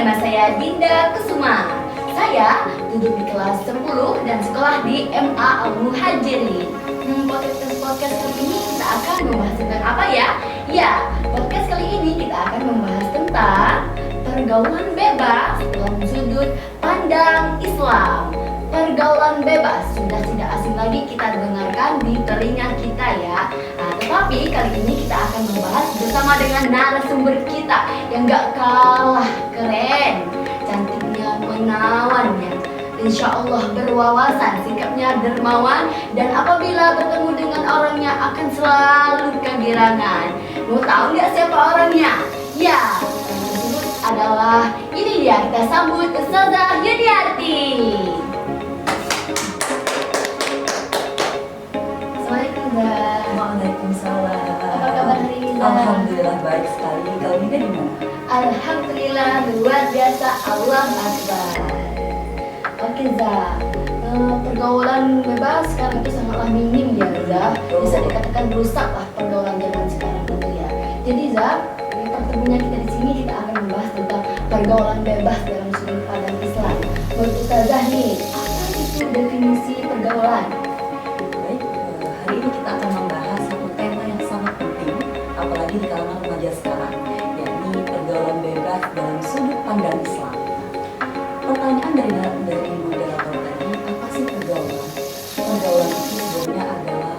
nama saya Dinda Kusuma. Saya duduk di kelas 10 dan sekolah di MA Al-Muhajirin. Podcast kali ini kita akan membahas tentang apa ya? Ya, podcast kali ini kita akan membahas tentang pergaulan bebas dalam sudut pandang Islam. Pergaulan bebas sudah tidak asing lagi kita dengarkan di telinga kita ya. Tetapi kali ini kita akan membahas bersama dengan narasumber kita yang gak kalah keren, cantiknya, menawannya, insya Allah berwawasan, sikapnya dermawan, dan apabila bertemu dengan orangnya akan selalu kegirangan. Mau tahu nggak siapa orangnya? Ya, yang tersebut adalah ini dia, kita sambut Ustazah Yuniarti. Assalamualaikum, Mbak. Waalaikumsalam. Apa kabar hari ini, Mbak? Alhamdulillah baik sekali. Kalau ini gimana? Alhamdulillah luar biasa, Allah Akbar. Oke, Zah, pergaulan bebas sekarang itu sangatlah minim ya, Zah. Bisa dikatakan rusak lah pergaulan zaman sekarang itu ya. Jadi Zah, di pertemuan kita di sini kita akan membahas tentang pergaulan bebas dalam sudut pandang Islam. Menurut Ustazah nih, apa itu definisi pergaulan? Baik, hari ini kita akan membahas satu tema yang sangat penting, apalagi di kalangan remaja sekarang, yakni pergaulan bebas dalam sudut pandang Islam. Pertanyaan dari moderator tadi, apa sih pergaulan? Pergaulan itu sebenarnya adalah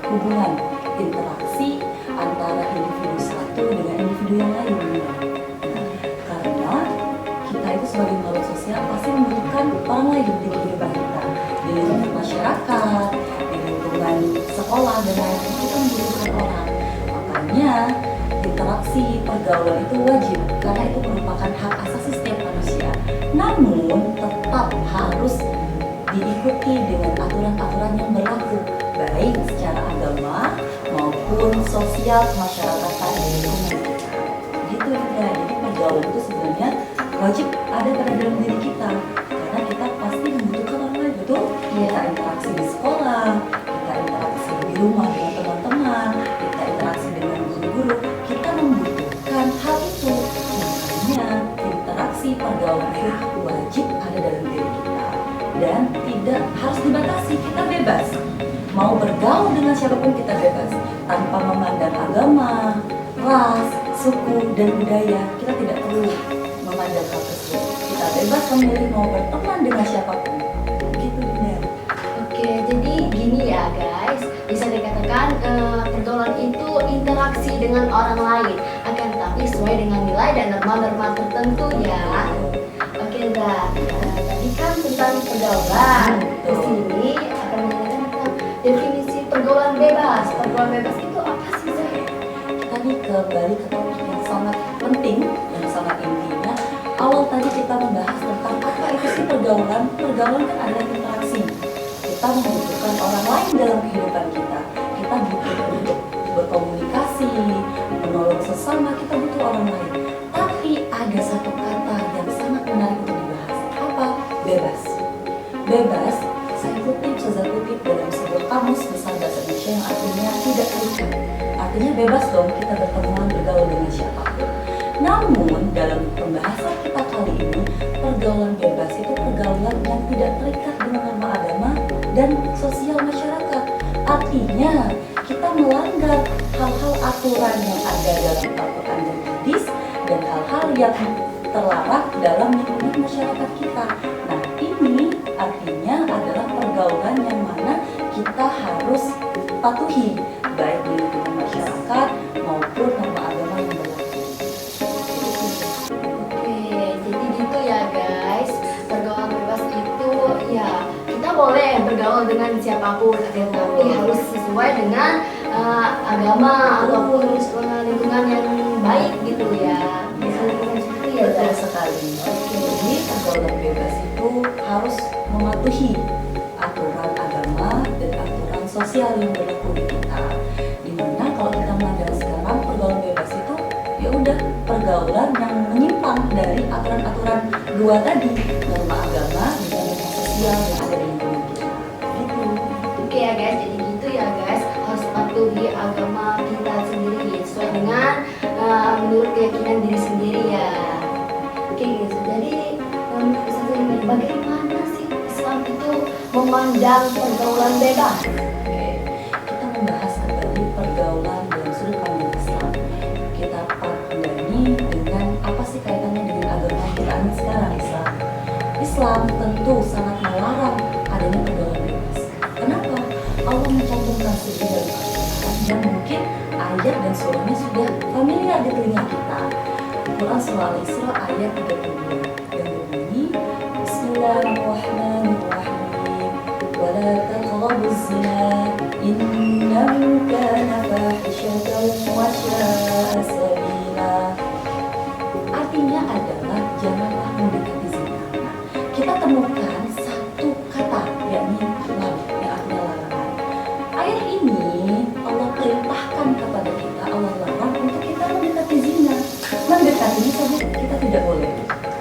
hubungan interaksi antara individu satu dengan individu yang lain. Karena kita itu sebagai makhluk sosial pasti membutuhkan orang lain di kehidupan kita, di lingkungan masyarakat, di lingkungan sekolah dan lain-lain, kita membutuhkan orang. Makanya interaksi pergaulan itu wajib karena itu merupakan hak asasi setiap manusia. Namun tetap harus diikuti dengan aturan-aturan yang berlaku, baik secara agama maupun sosial kemasyarakatan di lingkungan kita. Gitu ya. Jadi pergaulan itu sebenarnya wajib ada pada dalam diri kita, karena kita pasti membutuhkan orang lain, betul? Kita interaksi di sekolah, kita interaksi di rumah dengan teman-teman, kita interaksi dengan guru-guru, kita membutuhkan hal itu. Makanya interaksi pergaulan itu wajib ada dalam diri kita dan tidak harus dibatasi, kita bebas. Mau bergaul dengan siapapun kita bebas, tanpa memandang agama, ras, suku, dan budaya. Kita tidak perlu memandang hal tersebut. Kita bebas memilih mau berteman dengan siapapun. Gitu benar. Oke, jadi gini ya guys, bisa dikatakan pergaulan itu interaksi dengan orang lain, akan tetapi sesuai dengan nilai dan norma-norma tertentu ya. Oke, Zah, tadi kan tentang pergaulan. Di sini akan menanyakan tentang definisi pergaulan bebas. Pergaulan bebas itu apa sih, Zah? Tadi kembali ke topik yang sangat penting, yang sangat intinya. Awal tadi kita membahas tentang apa itu sih pergaulan. Pergaulan kan adalah interaksi. Kita membutuhkan orang lain dalam kehidupan kita. Kita butuh untuk berkomunikasi, menolong sesama, kita butuh orang lain. Tapi ada satu kata yang sangat menarik untuk dibahas. Apa? Bebas. Bebas, saya kutip dalam sebuah kamus besar bahasa Indonesia yang artinya tidak terikat. Artinya bebas dong kita berteman, bergaul dengan siapapun. Namun dalam pembahasan kita kali ini, pergaulan bebas itu pergaulan yang tidak terikat dengan norma agama dan sosial masyarakat. Artinya kita melanggar hal-hal aturan yang ada dalam Al-Quran dan hadis dan hal-hal yang terlarang dalam lingkungan masyarakat kita. Nah, ini artinya adalah pergaulan yang mana kita harus patuhi, baik di lingkungan masyarakat maupun norma agama yang berlaku. Oke, jadi gitu ya guys. Pergaulan bebas itu ya kita boleh bergaul dengan siapapun, tapi harus sesuai dengan agama ataupun lingkungan yang baik gitu ya. Bisa lingkungan seperti ya, Betul Zah? sekali. Jadi pergaulan bebas itu harus mematuhi aturan agama dan aturan sosial yang berlaku di kita. Dimana kalau kita melihat sekarang pergaulan bebas itu ya udah pergaulan yang menyimpang dari aturan-aturan dua tadi, norma agama dan norma sosial yang ada di lingkungan kita. Gitu. Oke ya guys, jadi gitu ya guys, harus patuhi agama kita sendiri sesuai dengan menurut keyakinan diri sendiri ya. Oke, sudah memandang pergaulan bebas? Oke, kita membahas kembali pergaulan dalam sudut pandang Islam. Kita pandani dengan apa sih kaitannya dengan agama yang kita anut sekarang, Islam. Islam tentu sangat melarang adanya pergaulan bebas. Kenapa? Allah mencantumkan segi dalam Al-Quran yang mungkin ayat dan surahnya sudah familiar di telinga kita. Quran surah Al-Isra ayat 32 yang berbunyi Bismillahirrahmanirrahim wa la taqrabuz zina innahu kana fahishatan wa sya'a sabila. Artinya adalah janganlah mendekati zina. Nah, kita temukan satu kata yakni lam yang artinya larangan. Ayat ini Allah perintahkan kepada kita, Allah larang untuk kita mendekati zina. Mendekati saja kita tidak boleh.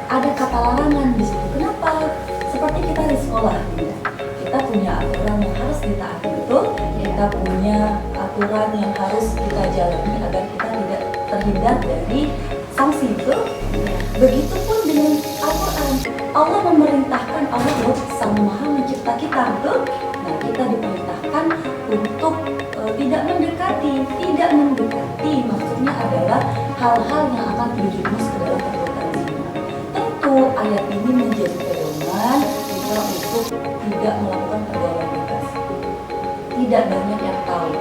Ada kata larangan di situ. Kenapa? Seperti kita di sekolah, ya. Kita punya aturan yang harus ditaati, betul? Kita punya aturan yang harus kita jalani agar kita tidak terhindar dari sanksi, betul? Begitupun dengan Al-Quran. Allah memerintahkan, Allah Sang Maha mencipta kita, betul? Nah, kita diperintahkan untuk tidak mendekati. Tidak mendekati maksudnya adalah hal-hal yang akan terjerumus ke dalam perbuatan zina. Tentu ayat ini menjadi pedoman kita untuk tidak melakukan pergaulan bebas. Tidak banyak yang tahu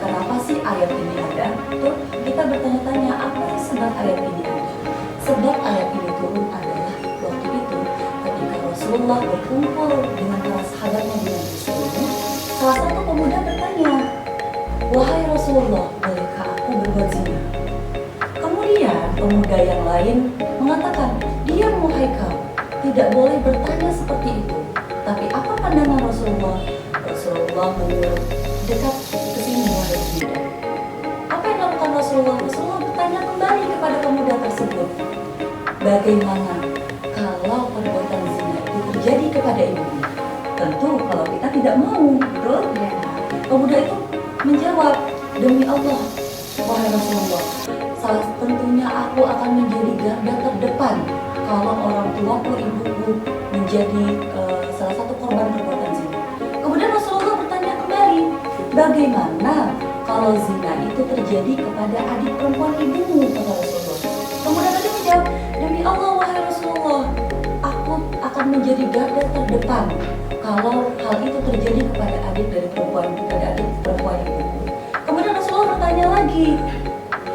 kenapa sih ayat ini ada. Tuh, kita bertanya-tanya apa sih sebab ayat ini ada. Sebab ayat ini turun adalah waktu itu ketika Rasulullah berkumpul dengan para sahabatnya di majlis ilmu. Salah satu pemuda bertanya, "Wahai Rasulullah, bolehkah aku berbuat zina?" Kemudian pemuda yang lain mengatakan, "Diam wahai kau, tidak boleh bertanya seperti itu." Tapi apa pandangan Rasulullah? Rasulullah menyuruh, "Dekat ke sini wahai pemuda." Apa yang dilakukan Rasulullah? Rasulullah bertanya kembali kepada pemuda tersebut, "Bagaimana kalau perbuatan zina itu terjadi kepada ibumu?" Tentu kalau kita tidak mau, betul? Ya. Pemuda itu menjawab, "Demi Allah, wahai Rasulullah, tentunya aku akan menjadi garda terdepan kalau orang tuaku, ibuku menjadi salah satu korban perbuatan zina." Kemudian Rasulullah bertanya kembali, "Bagaimana kalau zina itu terjadi kepada adik perempuan ibumu?" kata Rasulullah. Kemudian tadi menjawab, "Demi Allah, wahai Rasulullah, aku akan menjadi garda terdepan kalau hal itu terjadi kepada adik perempuan ibuku." Kemudian Rasulullah bertanya lagi,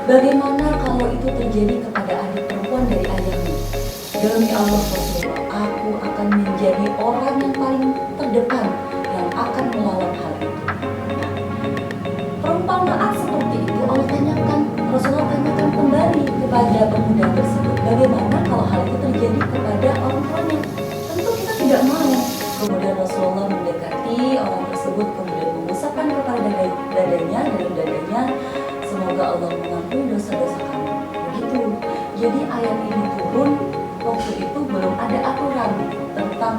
"Bagaimana kalau itu terjadi kepada adik perempuan dari ayahmu?" "Demi Allah Rasulullah, aku akan menjadi orang yang paling terdepan yang akan melawan hal itu." Nah, perumpamaan seperti itu Rasulullah tanyakan kembali kepada pemuda tersebut, bagaimana kalau hal itu terjadi kepada orang tuanya? Tentu kita tidak mau. Kemudian Rasulullah mendekati orang tersebut, kemudian mengusapkan kepada dadanya, "Semoga Allah mengampuni dosa-dosa kamu." Begitu. Jadi ayat ini turun waktu itu belum ada aturan tentang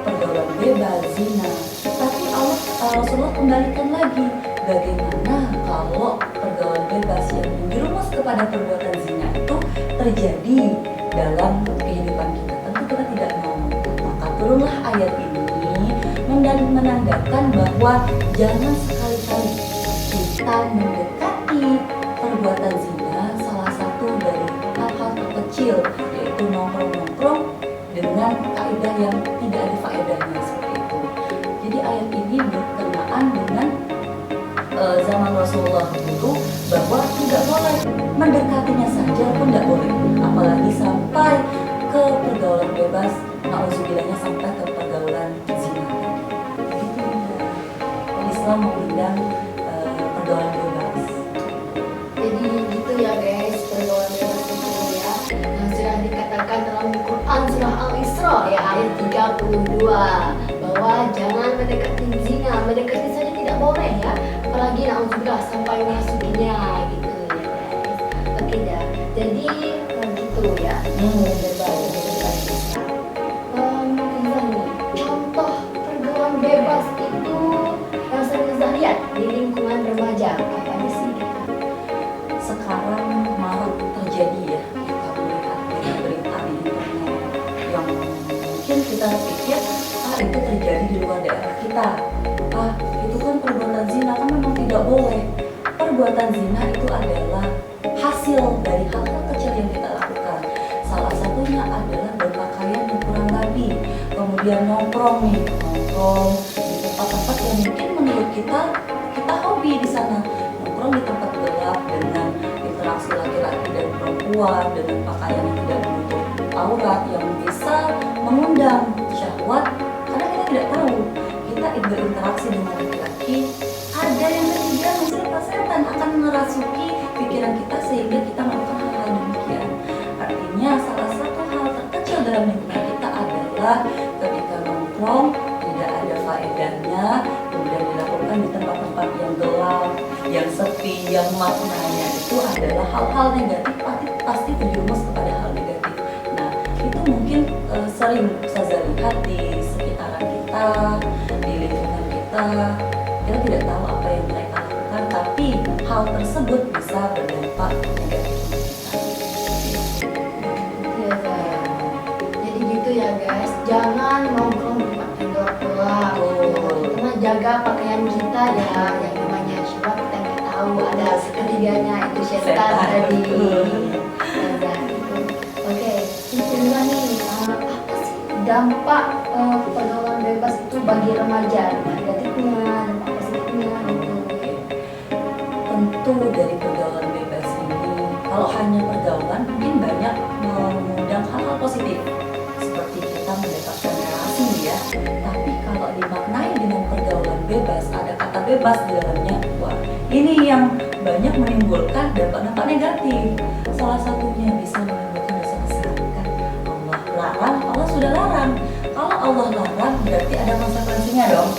pergaulan bebas, zina. Tapi Rasulullah kembalikan lagi, bagaimana kalau pergaulan bebas yang menjerumus kepada perbuatan zina itu terjadi dalam kehidupan kita? Tentu kita tidak mau. Maka turunlah ayat ini menandakan bahwa jangan sekali-kali kita mendekati perbuatan zina. Salah satu dari hal-hal terkecil yaitu nongkrong-nongkrong dengan kaidah yang tidak ada faedahnya seperti itu. Jadi ayat ini berkenaan dengan zaman Rasulullah dulu, bahwa tidak boleh mendekatinya saja pun tidak boleh, apalagi sampai ke pergaulan bebas, na'udzubillahnya sampai ke pergaulan zina. Begitu Islam mengundang pergaulan bebas. Jadi gitu ya guys, pergaulan bebas itu ya yang sudah dikatakan dalam Quran surah Al-Isra ya ayat 32 bahwa jangan mendekati zina, mendekati saja tidak boleh ya, apalagi na'udzubillah sampai masukinya gitu ya guys. Oke dah, jadi gitu ya bebas Islam. Contoh pergaulan bebas itu yang sering kita lihat di lingkungan remaja apa aja sih? Sekarang marak terjadi ya, kita melihat berita di internet yang mungkin kita pikir itu terjadi di luar daerah kita. Itu kan perbuatan zina, kan memang tidak boleh. Perbuatan zina itu adalah hasil dari hal-hal kecil yang kita lakukan. Salah satunya adalah berpakaian yang kurang rapi, kemudian nongkrong di tempat-tempat yang mungkin menurut kita hobi di sana, nongkrong di tempat gelap dengan interaksi laki-laki dan perempuan dengan pakaian yang tidak menutup aurat yang bisa mengundang syahwat, karena kita tidak tahu kita berinteraksi dengan laki-laki, ada yang ketiga mungkin setan akan merasuki pikiran kita sehingga kita melakukan hal-hal demikian. Artinya salah satu hal terkecil dalam lingkungan kita adalah ketika nongkrong tidak ada faedahnya, kemudian dilakukan di tempat-tempat yang gelap, yang sepi, yang maknanya itu adalah hal-hal negatif, pasti terjerumus kepada hal negatif. Nah, itu mungkin sering saya lihat di sekitaran kita, di lingkungan kita tidak tahu apa yang mereka lakukan, tapi hal tersebut bisa berdampak negatif untuk kita. Iya guys. Jadi gitu ya guys, jangan nongkrong di tempat yang gelap-gelap. Cuma jaga pakaian kita ya, yang namanya syahwat kita nggak tahu ada ketiganya itu setan tadi. Ya, gitu. Oke, kedua nih, apa sih dampak pergaulan bebas itu bagi remaja? Negatifnya, dampak positifnya gitu. Tentu dari pergaulan bebas ini, kalau hanya pergaulan mungkin banyak mengundang hal-hal positif seperti kita mendapatkan relasi ya. Tapi kalau dimaknai dengan pergaulan bebas, ada kata bebas di dalamnya, wah ini yang banyak menimbulkan dampak-dampak negatif. Salah satunya bisa menimbulkan dosa besar kan. Allah larang, Allah sudah larang. Kalau Allah larang berarti ada konsekuensinya dong.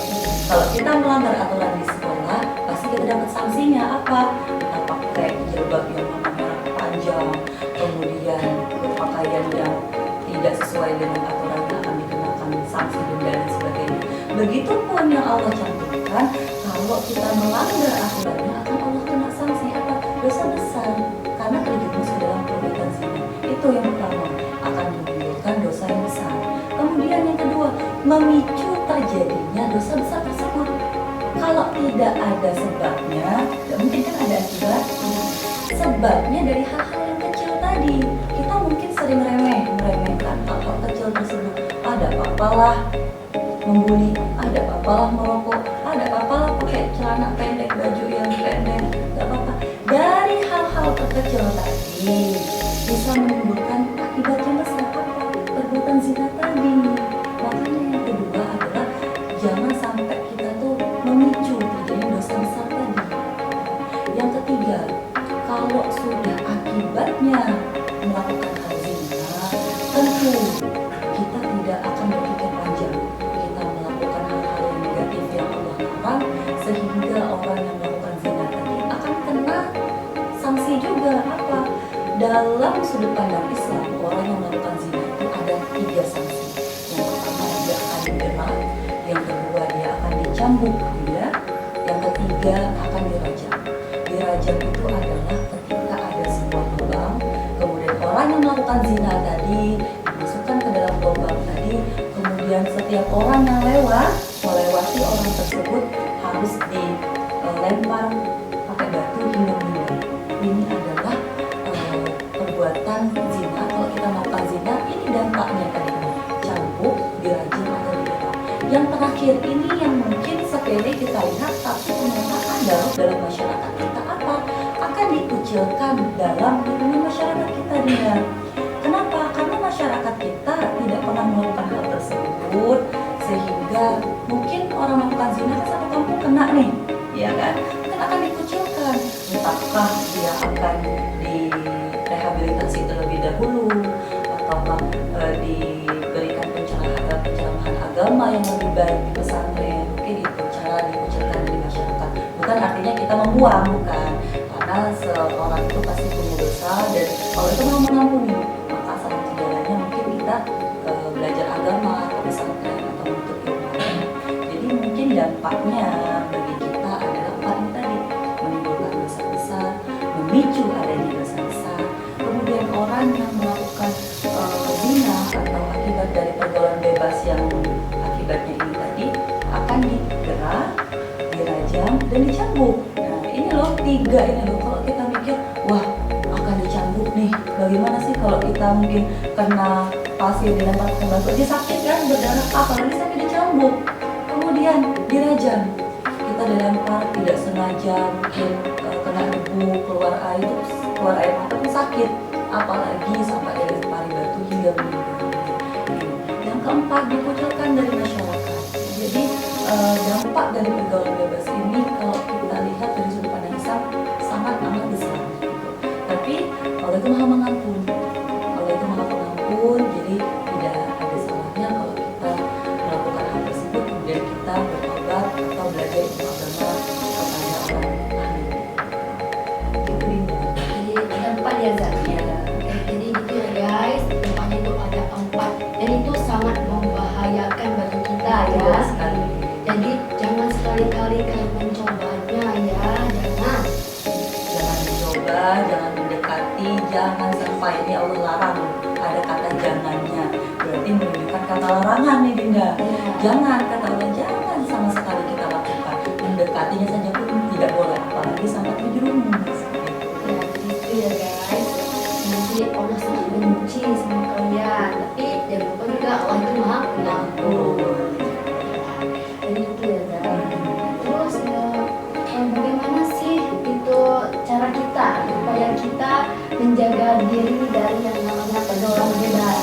Kalau kita melanggar aturan di sekolah, pasti kita dapat sanksinya apa? Kita pakai jilbab yang merah panjang, kemudian berpakaian yang tidak sesuai dengan aturan yang akan dikenakan sanksi denda dan sebagainya. Begitupun yang Allah cantumkan, kalau kita melanggar aturannya akan Allah kena sanksi apa? Dosa besar, karena terjerumus ke dalam perbuatan zina. Itu yang pertama, akan menimbulkan dosa yang besar. Kemudian yang kedua, memicu terjadinya dosa besar tersebut. Kalau tidak ada sebabnya, tidak mungkin kan ada akibatnya. Sebabnya dari hal-hal yang kecil tadi. Kita mungkin sering meremehkan hal-hal kecil tersebut. Ada apa-apalah membuli, ada apa-apalah merokok, ada apa-apalah pakai celana pendek, baju yang pendek, gak apa-apa. Dari hal-hal terkecil tadi bisa menimbulkan akibat yang besar apa? Perbuatan zina tadi. Makanya yang kedua adalah jangan sampai kita tuh memicu terjadi dosa besar tadi. Yang ketiga, kalau sudah akibatnya melakukan hal zina, tentu kita tidak akan berpikir panjang. Kita melakukan hal-hal yang negatif yang Allah larang, sehingga orang yang melakukan zina tadi akan kena sanksi juga apa? Dalam sudut pandang Islam, orang yang melakukan zina itu ada 3 sanksi. Yang pertama dia akan didera, yang kedua dia akan dicambuk dia, yang ketiga akan dirajam. Dirajam itu adalah ketika ada sebuah lubang, kemudian orang yang melakukan zina tadi dimasukkan ke dalam lubang tadi, kemudian setiap orang yang melewati orang tersebut harus dilempar pakai batu hingga meninggal. Ini adalah perbuatan zina. Kalau kita melakukan zina, ini dampaknya tadi cambuk, dirajam atau didera. Yang terakhir ini yang mungkin sepele kita lihat, tapi ternyata ada dalam masyarakat kita apa? Akan dikucilkan dalam lingkungan masyarakat kita dia. Kenapa? Karena masyarakat kita tidak pernah melakukan hal tersebut, sehingga mungkin orang melakukan zina kan satu kampung kena nih, ya kan? Mungkin akan dikucilkan. Entahkah dia akan direhabilitasi terlebih dahulu, ataukah diberikan pencerahan agama yang lebih baik di pesantren. Mungkin itu cara dikucilkan di masyarakat. Bukan artinya kita membuang, bukan. Karena seorang itu pasti punya dosa, dan kalau itu mau mengampuni, maka salah satu jalannya mungkin kita belajar agama atau pesantren atau menuntut ilmu. Jadi mungkin dampaknya bagi kita adalah paling tadi, menimbulkan dosa besar, memicu adanya dosa besar. Kemudian orang yang melakukan zina atau akibat dari pergaulan bebas yang akibatnya ini tadi cambuk. Nah ini loh 3 ini loh, kalau kita mikir wah akan dicambuk nih, bagaimana sih kalau kita mungkin kena pasir dilempar ke batu aja sakit kan, berdarah, apalagi sampai dicambuk, kemudian dirajam, kita dilempar tidak sengaja mungkin kena debu, keluar air mata pun sakit, apalagi sampai dilempari batu hingga meninggal. Yang keempat, dikucilkan dari masyarakat. Jadi dampak dari pergaulan bebas ini kalau kita lihat dari sudut pandang Islam sangat amat besar gitu. Tapi Allah itu maha mengampun, jadi tidak ada salahnya kalau kita melakukan hal tersebut kemudian kita bertobat atau belajar ilmu agama kepada orang ahli. Itu Dinda. Jadi ada 4 ya Zat? Ya. Jadi gitu ya guys, dampaknya itu ada 4 dan itu sangat membahayakan bagi kita ya. Betul sekali. Jadi jangan sekali-kali kalian mencobanya ya, jangan Mencoba, jangan mendekati, jangan sampai, ini Allah larang, ada kata jangannya, berarti menunjukkan kata larangan nih Dinda. Jangan, kata Allah jangan sama sekali kita lakukan, mendekatinya saja pun tidak boleh, apalagi sampai terjerumus. ya gitu ya guys. Nanti Allah sangat benci sama kalian, tapi jangan lupa juga Allah itu maha pengampun. Jadi gitu ya Zat. Terus bagaimana sih itu cara kita supaya kita menjaga diri dari yang namanya pergaulan bebas?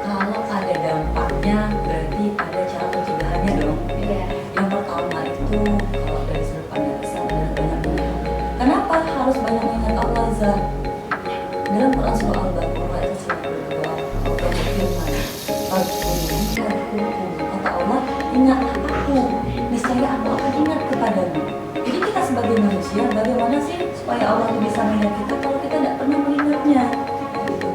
Kalau ada dampaknya, berarti ada cara pencegahannya dong. Iya. Yang pertama itu, kalau dari sudut pandang Islam adalah banyak mengingat. Kenapa harus banyak mengingat Allah Zah? Dalam Quran surah Al-Baqarah ayat 92, Allah berfirman, kata Allah, ingatlah aku, niscaya aku akan ingat kepadamu. Jadi kita sebagai manusia, bagaimana sih supaya Allah itu bisa mengingat kita kalau kita tidak pernah mengingatnya? Gitu.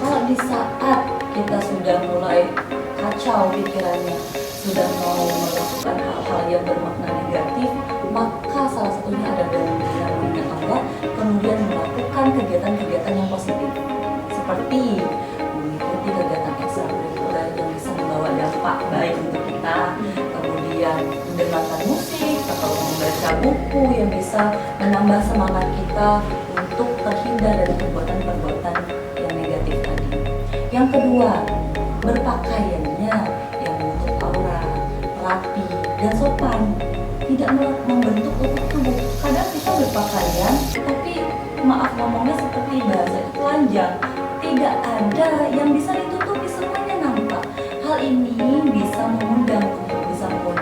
Kalau di saat kita sudah mulai kacau pikirannya, sudah mau melakukan hal-hal yang bermakna negatif, maka salah satunya adalah dengan mengingat Allah, kemudian melakukan kegiatan-kegiatan yang positif, seperti mengikuti kegiatan ekstrakurikuler yang bisa membawa dampak baik untuk kita, kemudian mendengarkan musik atau membaca buku yang bisa menambah semangat kita untuk terhindar dari perbuatan-perbuatan yang negatif tadi. Yang kedua, berpakaiannya yang menutup aurat, rapi, dan sopan, tidak membentuk tubuh. Kadang kita berpakaian, tapi maaf ngomongnya seperti bahasa itu telanjang, tidak ada yang bisa ditutupi, semuanya nampak. Hal ini bisa mengundang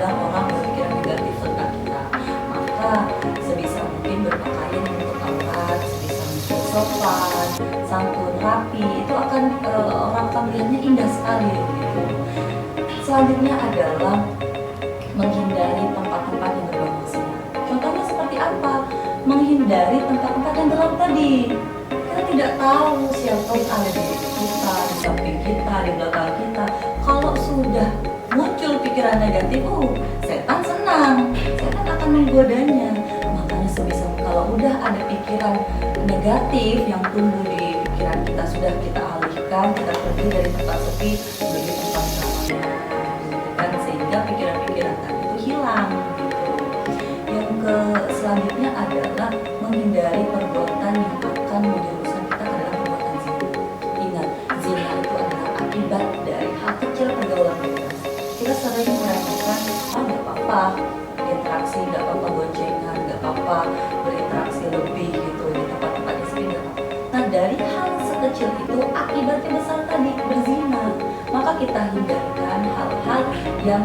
orang berpikiran negatif tentang kita. Maka sebisa mungkin berpakaian untuk aurat, sebisa mungkin sopan, santun, rapi, itu akan orang akan melihatnya indah sekali gitu. Selanjutnya adalah menghindari tempat-tempat yang berbau maksiat. Contohnya seperti apa? Menghindari tempat-tempat yang gelap tadi. Kita tidak tahu siapa yang ada di kita, di samping kita, di belakang kita. Kalau sudah muncul pikiran negatif, setan senang, setan akan menggodanya. Makanya sebisa kalau udah ada pikiran negatif yang tumbuh di pikiran kita, sudah kita alihkan, kita pergi dari tempat sepi menuju tempat ramai, dan sehingga pikiran-pikiran tadi itu hilang gitu. Yang selanjutnya adalah menghindari perbuatan yang akan menjerumuskan kita ke dalam perbuatan zina. Ingat, zina itu adalah akibat dari hal kecil pergaulan bebas. Kita sering meremehkan, nggak apa-apa interaksi, nggak apa-apa boncengan, nggak apa-apa berinteraksi lebih gitu di tempat-tempat yang sepi, nggak apa-apa. Nah dari hal sekecil itu akibatnya besar tadi, berzina. Maka kita hindarkan hal-hal yang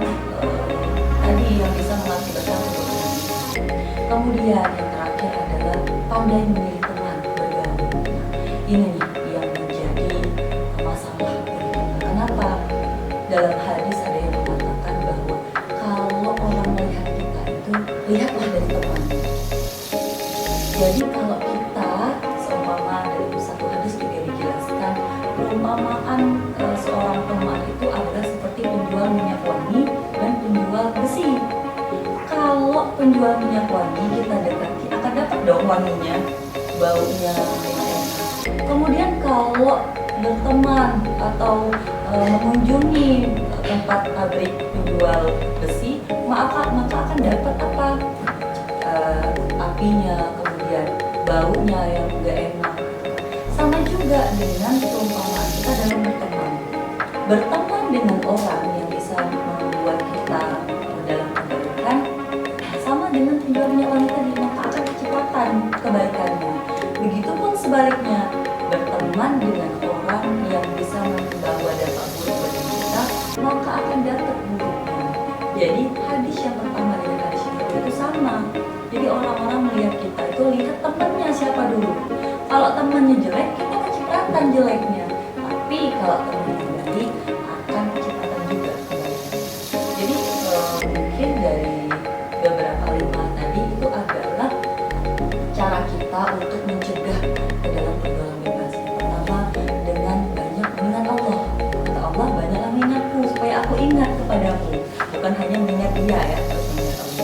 tadi yang bisa mengakibatkan perbuatan zina. Kemudian yang terakhir adalah pandai memilih teman bergaul. Ini nih yang menjadi masalah bagi kita. Kenapa? Dalam hadis ada yang mengatakan bahwa kalau orang melihat kita itu lihatlah dari temannya. Jadi kalau kita seumpama dari satu hadis juga dijelaskan, perumpamaan seorang teman itu adalah seperti penjual minyak wangi dan penjual besi. Kalau penjual minyak wangi kita dekati akan dapat dong wanginya, baunya enak. Kemudian kalau berteman atau mengunjungi tempat pabrik penjual besi, maka akan dapat apa? kopinya, kemudian baunya yang enggak enak. Sama juga dengan perumpamaan kita dalam berteman. Berteman dengan orang yang bisa membuat kita dalam kebaikan, sama dengan penjualnya wanita tadi, maka akan kecepatan kebaikannya. Begitupun sebaliknya, berteman dengan orang yang bisa membawa dampak buruk bagi kita, maka akan dapat buruknya. Jadi hadis yang pertama dengan hadis yang kedua itu sama. Jadi orang-orang melihat kita itu lihat temannya siapa dulu. Kalau temannya jelek, kita kecipratan jeleknya. Tapi kalau temannya baik, akan kecipratan juga kebaikan. Jadi mungkin dari beberapa lima tadi itu adalah cara kita untuk mencegah ke dalam pergaulan bebas. Pertama, dengan banyak mengingat Allah. Kata Allah, banyaklah mengingatku supaya aku ingat kepadamu. Bukan hanya mengingat dia ya, terus mengingat Allah.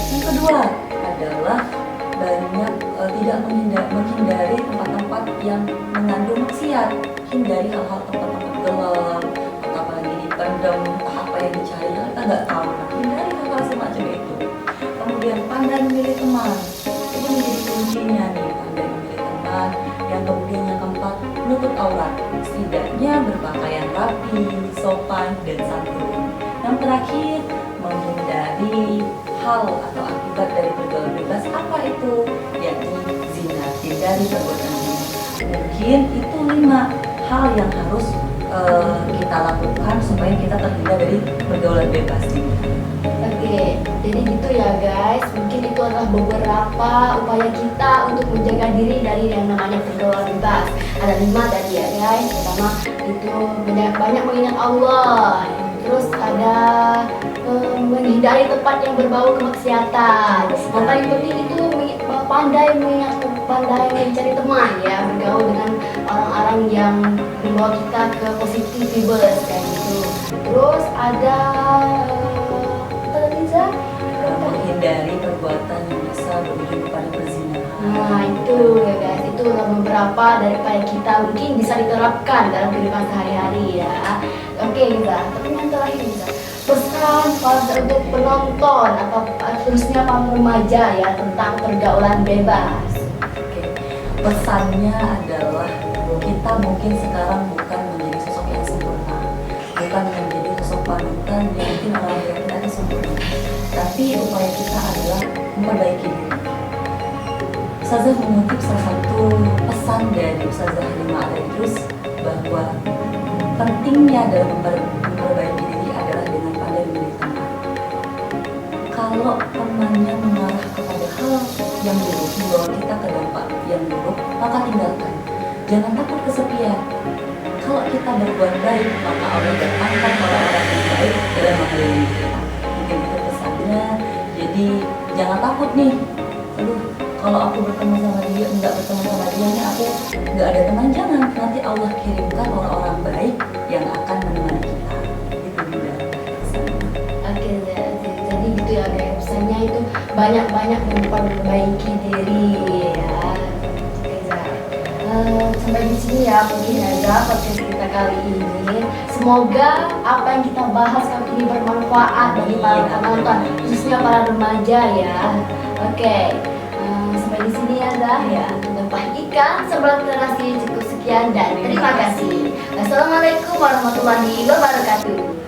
Yang kedua adalah banyak tidak menghindari tempat-tempat yang mengandung maksiat. Hindari hal-hal tempat-tempat gelap atau apalagi dipendam, entah apa yang dicari kita nggak tahu. Hindari hal-hal semacam itu. Kemudian pandai memilih teman, itu menjadi kuncinya nih. Pandai memilih teman. Yang kemudian yang keempat, menutup aurat, setidaknya berpakaian rapi, sopan dan santun. Yang terakhir, menghindari hal atau akibat dari pergaulan bebas. Apa itu? Yakni zina, hindari perbuatan zina. Mungkin itu 5 hal yang harus kita lakukan supaya kita terhindar dari pergaulan bebas ini. Oke, jadi gitu ya guys. Mungkin itu adalah beberapa upaya kita untuk menjaga diri dari yang namanya pergaulan bebas. Ada 5 tadi ya guys. Pertama itu banyak mengingat Allah. Terus ada menghindari tempat yang berbau kemaksiatan. Yang paling penting itu pandai mencari teman ya, bergaul dengan orang-orang yang membawa kita ke positif vibes kayak gitu. Terus ada menghindari perbuatan yang bisa berujung kepada perzinahan. Nah itu ya guys, itu beberapa daripada kita mungkin bisa diterapkan dalam kehidupan sehari-hari ya. Oke Liza, tapi yang terakhir Liza, pesan untuk penonton atau khususnya para remaja ya tentang pergaulan bebas. Oke. Pesannya adalah kita mungkin sekarang bukan menjadi sosok yang sempurna, bukan menjadi sosok panutan yang mungkin orang yang kita itu sempurna, tapi upaya kita adalah memperbaiki diri. Ustazah mengutip salah satu pesan dari Ustazah Halimah Al-Idrus bahwa pentingnya dalam memperbaiki diri adalah dengan pandai memilih teman. Kalau temannya mengarah kepada hal yang buruk, membawa kita ke dampak yang buruk, maka tinggalkan. Jangan takut kesepian. Kalau kita berbuat baik, maka Allah datangkan orang-orang yang baik dalam mengelilingi kita. Mungkin itu pesannya. Jadi jangan takut nih. Aduh, kalau aku bertemu sama dia, enggak bertemu sama dia, ini aku enggak ada teman. Jangan, nanti Allah kirimkan orang-orang baik yang akan menemani kita. Itu juga pesannya. Oke, jadi gitu ya guys. Pesannya itu banyak-banyak memperbaiki diri ya. Sampai di sini ya mungkin aja podcast kita kali ini. Semoga apa yang kita bahas kali ini bermanfaat bagi para penonton, khususnya para remaja ya. Oke, sampai di sini ya Zah ya. Tentang ikan sebelah literasi cukup sekian dan terima kasih. Wassalamualaikum warahmatullahi wabarakatuh.